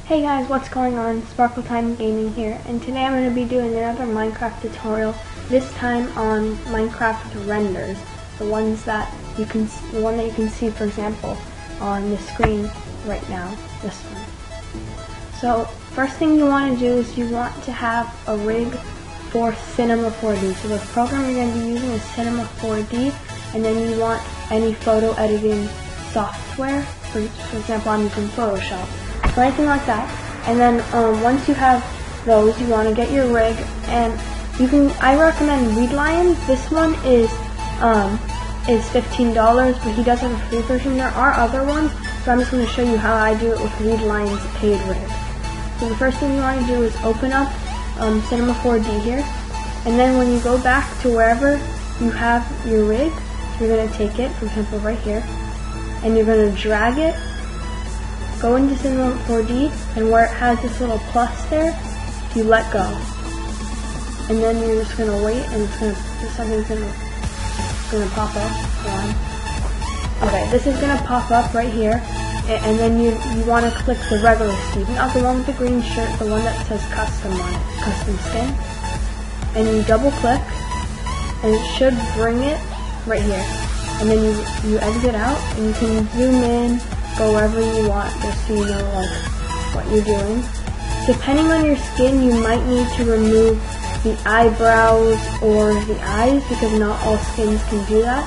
Hey guys, what's going on? SparkleTimeGaming here, and today I'm going to be doing another Minecraft tutorial. This time on Minecraft renders, the one that you can see, for example, on the screen right now. This one. So first thing you want to do is you want to have a rig for Cinema 4D. So the program you're going to be using is Cinema 4D, and then you want any photo editing software. For example, I'm using Photoshop. So anything like that, and then once you have those, you want to get your rig, and I recommend Readlion. This one is $15, but he does have a free version. There are other ones, so I'm just going to show you how I do it with Readlion's paid rig. So the first thing you want to do is open up Cinema 4D here, and then when you go back to wherever you have your rig, you're going to take it, for example right here, and you're going to drag it. Go into Cinema 4D, and where it has this little plus there, you let go. And then you're just gonna wait, and something's gonna pop up. Okay, this is gonna pop up right here, and then you wanna click the regular Steve, not the one with the green shirt, the one that says custom on it, custom skin. And you double click, and it should bring it right here. And then you exit out, and you can zoom in, go wherever you want, just so you know like what you're doing. Depending on your skin, you might need to remove the eyebrows or the eyes, because not all skins can do that.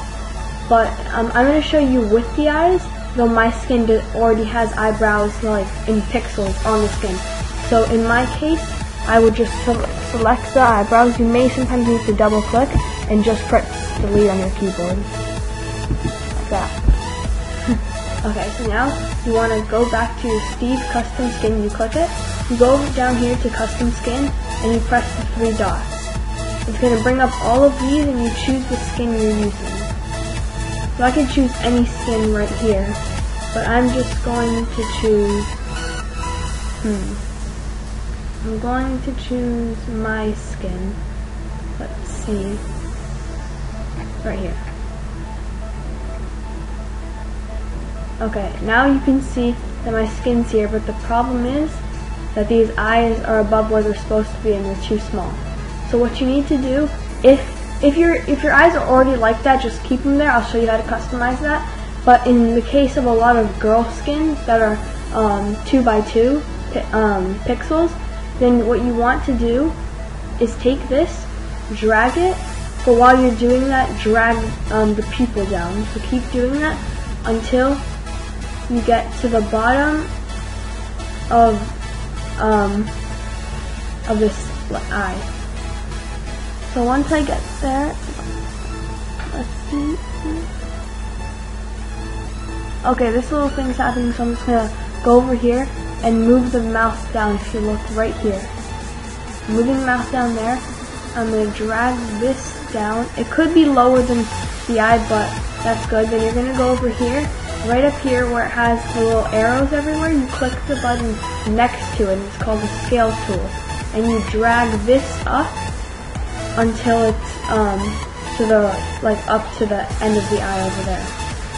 But I'm going to show you with the eyes, though my skin already has eyebrows like in pixels on the skin. So in my case, I would just select the eyebrows. You may sometimes need to double click and just press delete on your keyboard. Like that. Okay, so now you want to go back to your Steve custom skin, you click it, you go down here to custom skin, and you press the 3 dots. It's going to bring up all of these, and you choose the skin you're using. So I can choose any skin right here, but I'm just going to choose, I'm going to choose my skin. Let's see, right here. Okay, now you can see that my skin's here, but the problem is that these eyes are above where they're supposed to be and they're too small. So what you need to do, if your eyes are already like that, just keep them there. I'll show you how to customize that. But in the case of a lot of girl skins that are 2x2 pixels, then what you want to do is take this, drag it, but while you're doing that, drag the pupil down. So keep doing that until you get to the bottom of this eye. So once I get there, let's see. Okay, this little thing's happening, so I'm just gonna go over here and move the mouse down. If you look right here, moving the mouse down there, I'm gonna drag this down. It could be lower than the eye, but that's good. Then you're gonna go over here. Right up here where it has the little arrows everywhere, you click the button next to it. It's called the scale tool. And you drag this up until it's up to the end of the eye over there.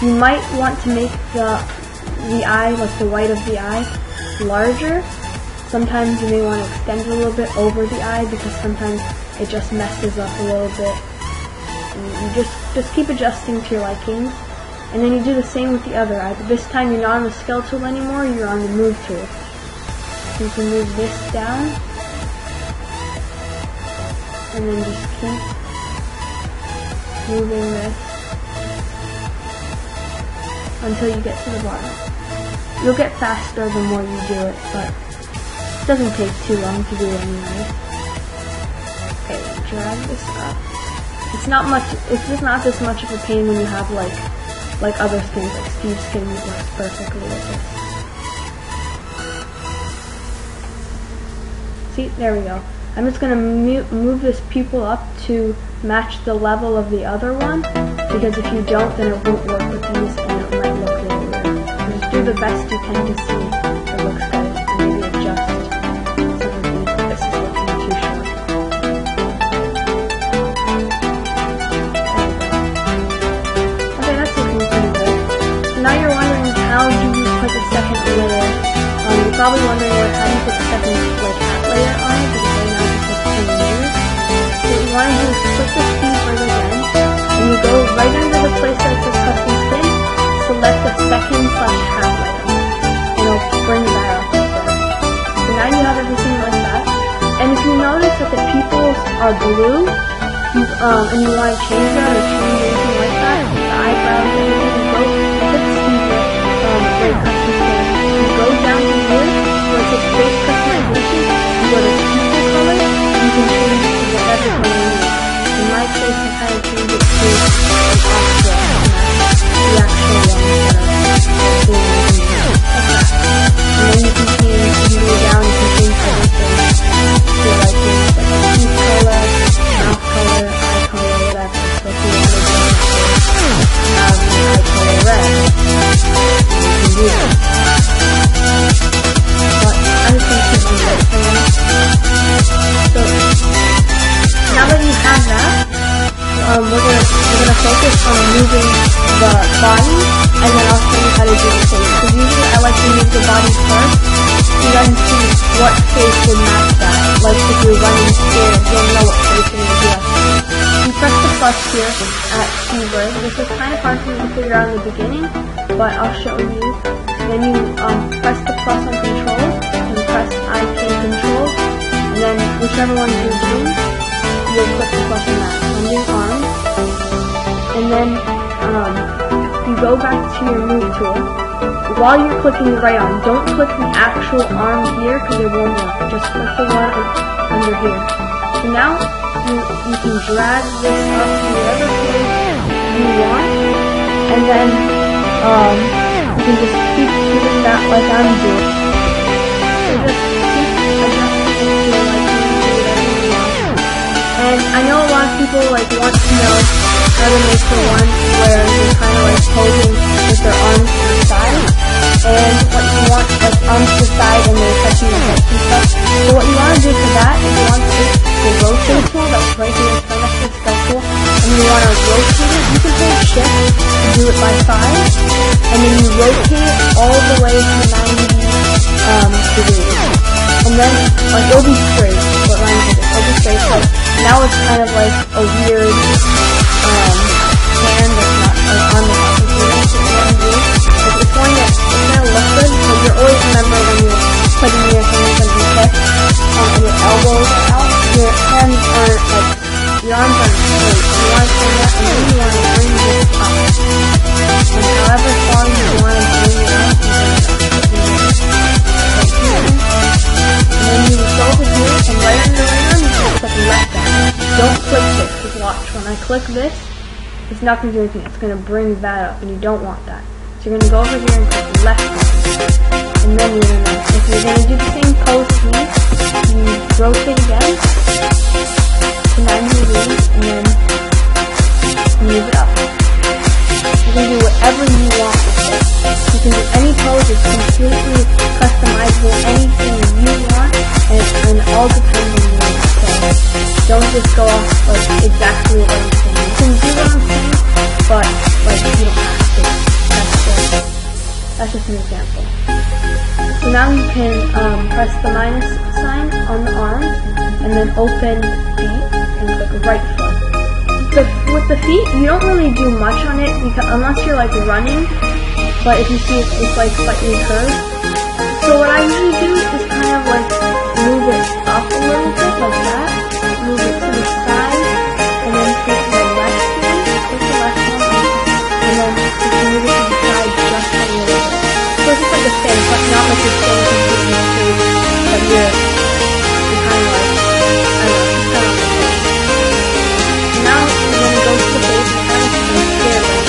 You might want to make the eye, like the white of the eye, larger. Sometimes you may want to extend it a little bit over the eye, because sometimes it just messes up a little bit. And you just keep adjusting to your liking. And then you do the same with the other eye, but this time you're not on the scale tool anymore, you're on the move tool. So you can move this down, and then just keep moving this until you get to the bottom. You'll get faster the more you do it, but it doesn't take too long to do anyway. Okay, drag this up. It's just not this much of a pain when you have like other skins, like Steve's skin works perfectly with this. See, there we go. I'm just going to move this pupil up to match the level of the other one, because if you don't, then it won't work with these, and it might look really weird. So just do the best you can to see it looks good, and maybe adjust some of these. This is looking too short. Okay, that's looking pretty good. Now you're wondering, how do you put the second layer? You probably wondering how do you put the second hat layer on it, because right now it's just 10 meters. So what you want to do is click the speed ring again, and you go right under the place that says custom skin, select the second /hat layer, and it'll bring that up there. So now you have everything like that. And if you notice that the peoples are blue, and you want to change that or change anything like that, the eyebrows, everything, you go click speed ring, custom skin. You go down to here where it says face customization, you go to people color, you can change it to whatever color you need. In my case, you kind of change it to an offset, the actual ones that are doing like that. And then you can change, you can go down, you can change everything to like things like the teeth color, mouth color, eye color, whatever. So if you want to have the eye color red, you can do that. But I just think it's a good thing. So now that you have that, we're gonna focus on moving the body, and then I'll show you how to do the face. Because usually I like to move the body first, so then see what face would match that. Like if you're running scared, you'll know what face you're gonna do. You press the plus here at keyboard. This is kind of hard for me to figure out in the beginning, but I'll show you. Then you press the plus on controls, and press IK controls, and then whichever one you're doing, you'll click the plus on that. I'm doing arms, and then you go back to your move tool. While you're clicking the right arm, don't click the actual arm here because it won't work. Just click the one under here. So now you can drag this up to whatever place you want, and then you can just keep doing that like I'm doing. So just keep adjusting it to like you can do whatever you want. And I know a lot of people like want to know how to make the one where they're kind of like posing with their arms to the side, and what you want like arms to the side and they're touching the hips and stuff. So what you want to do for that is you want to take the rotate tool that's right here in front of the circle, and you want to rotate it. You can hold shift to do it by side, and then you rotate it all the way to 90 degrees. And then like it'll be straight, but Ryan said it'll be straight. So now it's kind of like a weird hand that's not like on the top of your neck. So what you do is it's gonna look good, but you're always remember when you're putting your hands on your hips and your elbows are out, your hands aren't like your arms aren't straight. You want to turn that, and then you want to bring this up. And however far you want to bring it up, you bring it up. Right here. And then you go over here, and right under the right arm, you can click left arm. Don't click this, because watch, when I click this, it's not going to do anything. It's going to bring that up, and you don't want that. So you're going to go over here and click left arm. And then you're going to, if you're going to do the same pose as me, you rotate again to 90 degrees, and then move it up. You can do whatever you want with it. You can do any pose, it's completely customizable, anything you want, and it all depends on you. So don't just go off like exactly what I'm saying. You can do what I'm saying, but like you don't have to. That's just an example. So now you can press the minus sign on the arm, and then open feet, and click right foot. With the feet, you don't really do much on it because unless you're like running, but if you see it's like slightly curved. So what I usually do is kind of like move it up a little bit like that, move it to the side, and then take the left hand, take the left hand, and then just move it to the side just a little bit. So it's just like a thing, but not like you're staying completely straight, but you're kind of like, I don't know, just kind of like that. Now we're going to go to the base and kind of see the stairway.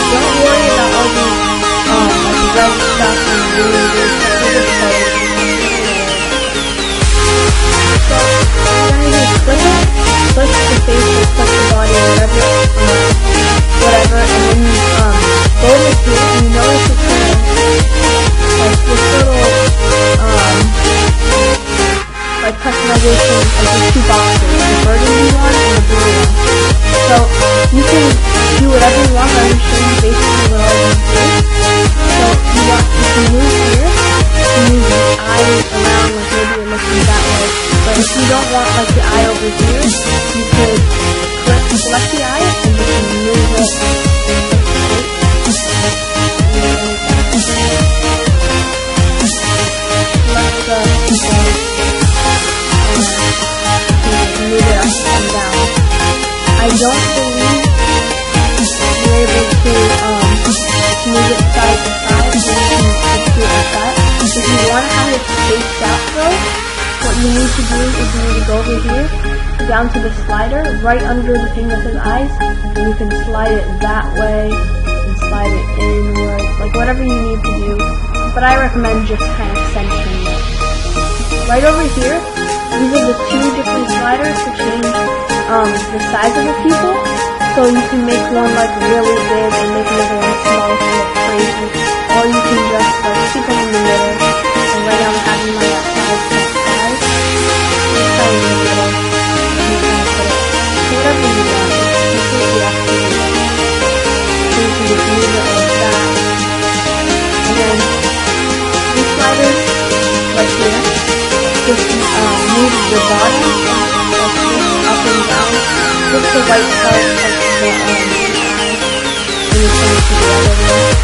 Don't worry about all these like red stuff and blue and blue stuff. We're just pose. So what you're going to do is click it, click the face or click the body or whatever, and then you go over here and you notice it's going to over here, you could select the eye and you can move it. Select the move it up and down. I don't believe you're able to move it side to side, so you can just do it like that. If you want to have it spaced out though, what you need to do is you need to go over here, down to the slider, right under the thing that says eyes, and you can slide it that way, and slide it inwards, like whatever you need to do, but I recommend just kind of centering it. Right over here, these are the two different sliders to change the size of the people, so you can make one like really big and make another one small to look crazy, or you can just like keep them in the middle, and right now I'm having my size set size, just kind of in the middle, and you kind of put it whatever you want, it's completely up to you, so you can just move it like that, and then these sliders right here, just move the bottom like this up and down, just the white part of the eye, and you put it together there.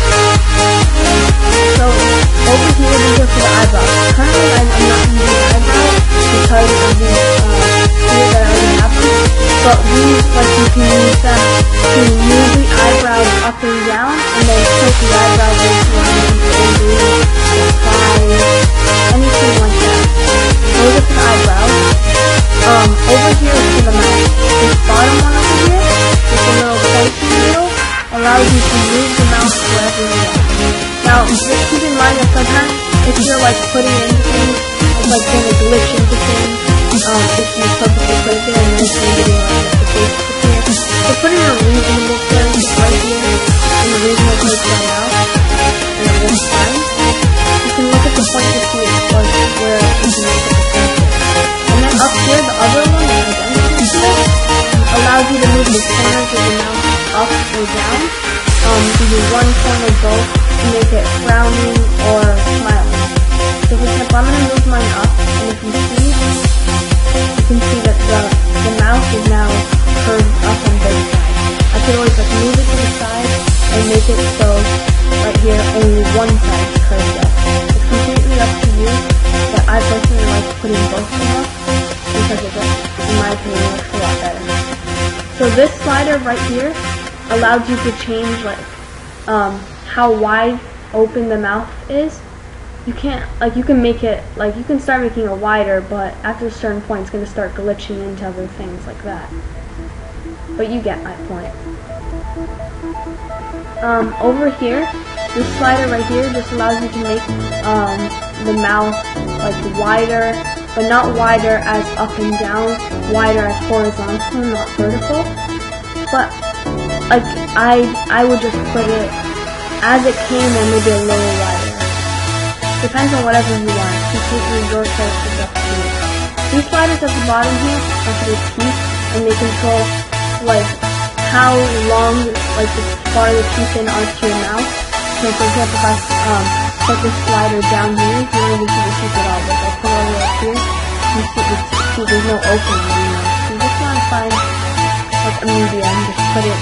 So over here these are for the eyebrows. Currently I'm not using eyebrows because of the here that I already have them, but these, like you can use them to move the eyebrows up and down, and then put the eyebrows into anything like that. Those are for the eyebrows. Over here is for the mouth. This bottom one over here, with the little place in the middle, allows you to move the mouth wherever you want. Now, just keep in mind that sometimes if you're like putting it into things, it's like going to glitch into things. If you purposely put it there and then it's going to be like the face here. So put in a reasonable place right here, and a reasonable place right now, and it works fine. You can look at the point to see it like where you can make it the center. And then up here, the other one, the identity here, allows you to move the corners of the mouth up or down. You can do one corner both to make it frowning or smiling. So for example, I'm going to move mine up, and if you can see that the mouth is now curved up on both sides. I could always like move it to the side and make it so right here only one side is curved up. It's completely up to you, but I personally like putting both of them up because it just, in my opinion, looks a lot better. So this slider right here allows you to change like how wide open the mouth is. You can't, like, you can make it, like, you can start making it wider, but after a certain point it's going to start glitching into other things like that. But you get my point. Over here, this slider right here just allows you to make the mouth like wider, but not wider as up and down, wider as horizontal, not vertical. But like I would just put it as it came and maybe a little wider. Depends on whatever you want. It's completely your choice, it's up to you. These sliders at the bottom here are for the teeth, and they control like how long like the far the teeth in are to your mouth. So for example, if I put this slider down here, you don't even see the teeth at all. But if I put it all the way up here, you see the teeth. There's no opening anymore. So you just want to find like a medium and just put it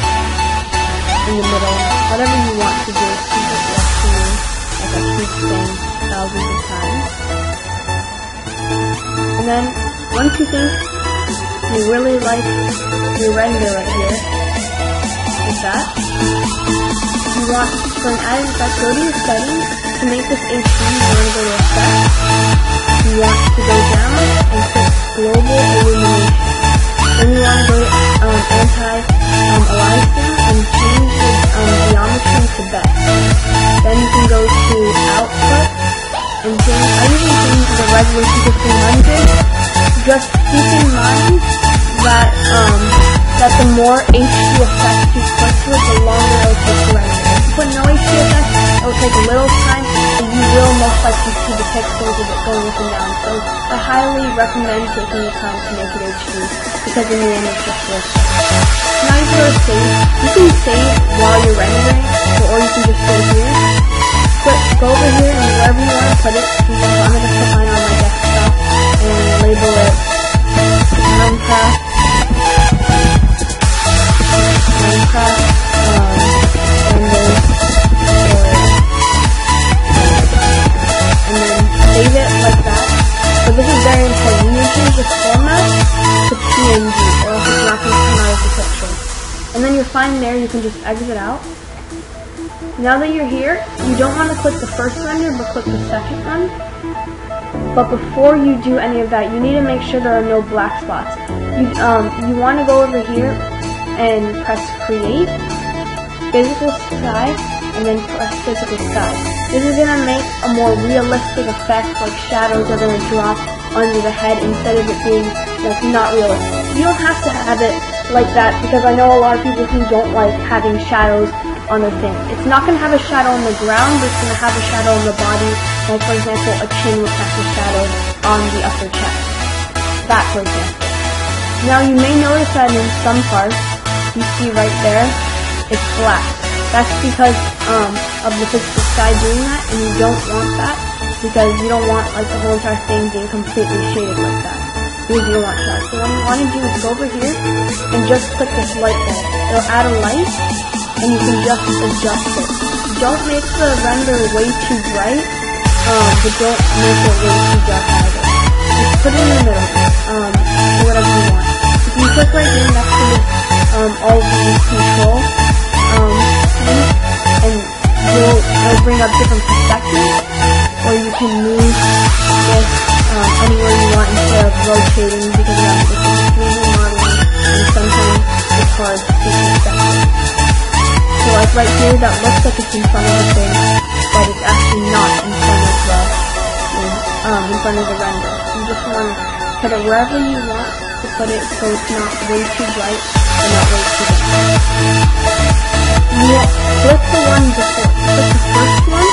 in the middle. Whatever you want to do, it's completely up to you. Like I keep saying thousands of times. And then once you think you really like your render right here, like that, you want for an added effect, go to your settings. To make this HD, you want to go to effect. You want to go down and click global illumination. Then you want to go to anti-aliasing and change the geometry to best. Then you can go to output and change. I usually change the resolution to 300. Just keep in mind that that the more HD effects you put to it, the longer it will take to render. If you put no HD effects, it will take a little time, and you will most likely see the pixels of it going up and down. So I highly recommend taking the time to make it HD, because in the end it's just worth it. Now you can go to save. You can save while you're rendering, or you can just go here. Go over here and wherever you want to put it. For example, I'm going to put mine on my desktop and label it Minecraft, and then save it like that. But this is very important. You need to change the format to PNG, or else it's not going to come out as a picture. And then you're fine there. You can just exit out. Now that you're here, you don't want to click the first render, but click the second one. But before you do any of that, you need to make sure there are no black spots. You want to go over here and press create, physical sky, and then press physical sky. This is going to make a more realistic effect, like shadows are going to drop under the head instead of it being like not realistic. You don't have to have it like that, because I know a lot of people who don't like having shadows on their thing. It's not going to have a shadow on the ground, but it's going to have a shadow on the body. Like for example, a chin would have a shadow on the upper chest. That for example. Now you may notice that in some parts, you see right there, it's black. That's because of the physical sky doing that, and you don't want that, because you don't want like the whole entire thing being completely shaded like that. Because you don't want that. So what you want to do is go over here and just click this light bulb. It'll add a light, and you can just adjust it. Don't make the render way too bright, but don't make it way too dark either. Just put it in the middle, do whatever you want. If you click right here next to this, all these control, and it'll bring up different perspectives, or you can move this anywhere you want instead of rotating, because you have this 3D modeling, and sometimes it's hard to see perspective. So like right here, that looks like it's in front of the thing, but it's actually not in front of the render. You just want to put it wherever you want to put it, so it's not way too bright and not way too dark. You click the one before, click the first one,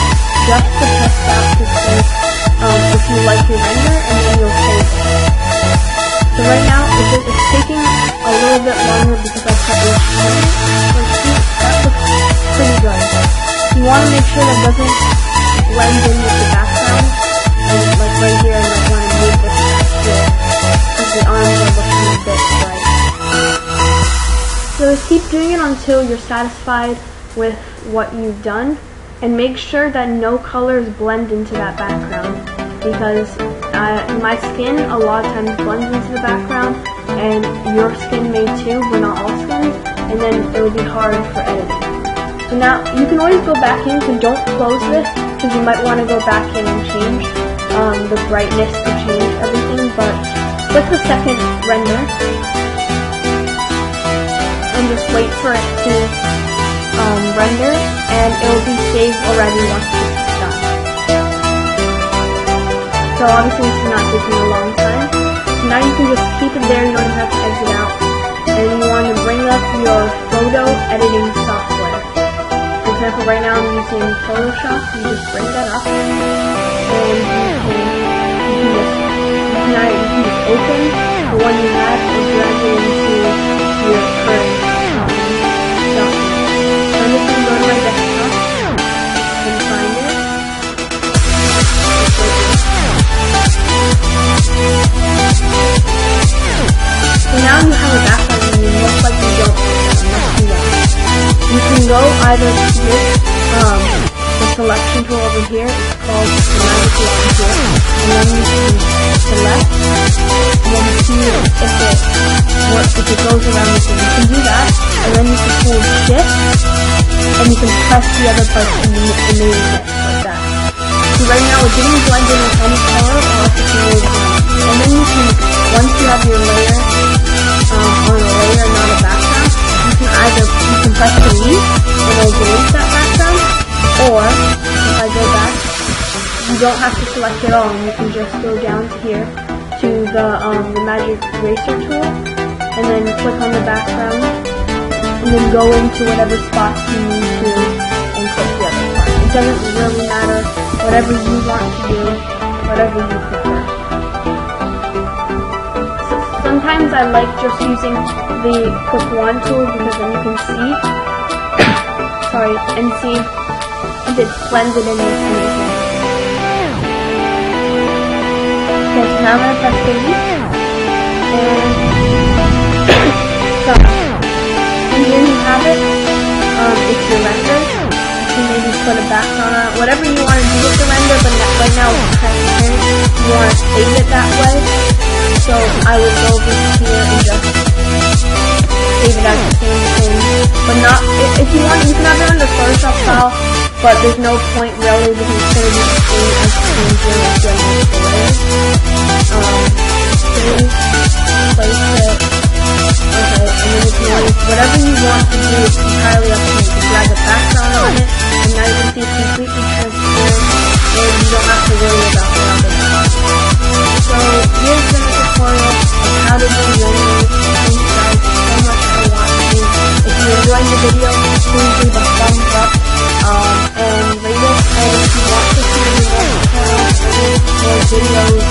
just to test out to see if you like your render, and then you'll save it. So right now, it's taking a little bit longer because I put each one, but see, that looks pretty good. You want to make sure that doesn't blend in with the background, and like right here, I might want to move this back here, because the arms are looking a bit bright. So keep doing it until you're satisfied with what you've done, and make sure that no colors blend into that background, because my skin a lot of times blends into the background, and your skin may too, but not all skins, and then it will be hard for editing. So now you can always go back in, so don't close this, because you might want to go back in and change the brightness to change everything, but click the second render and just wait for it to render, and it will be saved already once it's done. So obviously this is not taking a long time. So now you can just keep it there, you don't even have to exit out. And you want to bring up your photo editing software. For example, right now I'm using Photoshop, so you just bring that up, and you can just open the one you had and drag it into your current document. So I'm just going to go to my desktop and find it. So now you have a background and it looks like you don't have enough. You can go either to the selection tool over here, it's called the magic wand here, and then you can select, and then see if it goes around the thing. You can do that, and then you can hold shift, and you can press the other part and move it like that. So right now it didn't blend in with any color, or else it's really fun. And then you can, once you have your layer on a layer and not a background, you can press delete, and it'll delete that background, or if I go back, you don't have to select it all, and you can just go down to here to the magic eraser tool, and then click on the background, and then go into whatever spots you need to, and click the other part. It doesn't really matter, whatever you want to do, whatever you prefer. Sometimes I like just using the quick wand tool, because then you can see, and see if it's blended in with anything. Okay, so now I'm going to press delete, And here you have it. It's your render. You can maybe put a background on it, whatever you want to do with the render, but right now it's transparent. You want to save it that way. So I would go over here and just save it as the same thing. But not, if you want, you can have it on the Photoshop file, but there's no point really because it's going to be the same as changing it when it's the layers. Save, place it. Okay, and then if you want, whatever you want to do is entirely up to you. You can drag a background on it, and now you can see it's completely transparent, and you don't have to worry about that. So here's the tutorial of how to do rendering. Thank you guys so much for watching. If you enjoyed the video, please leave a thumbs up and rate it. And if you want to see more videos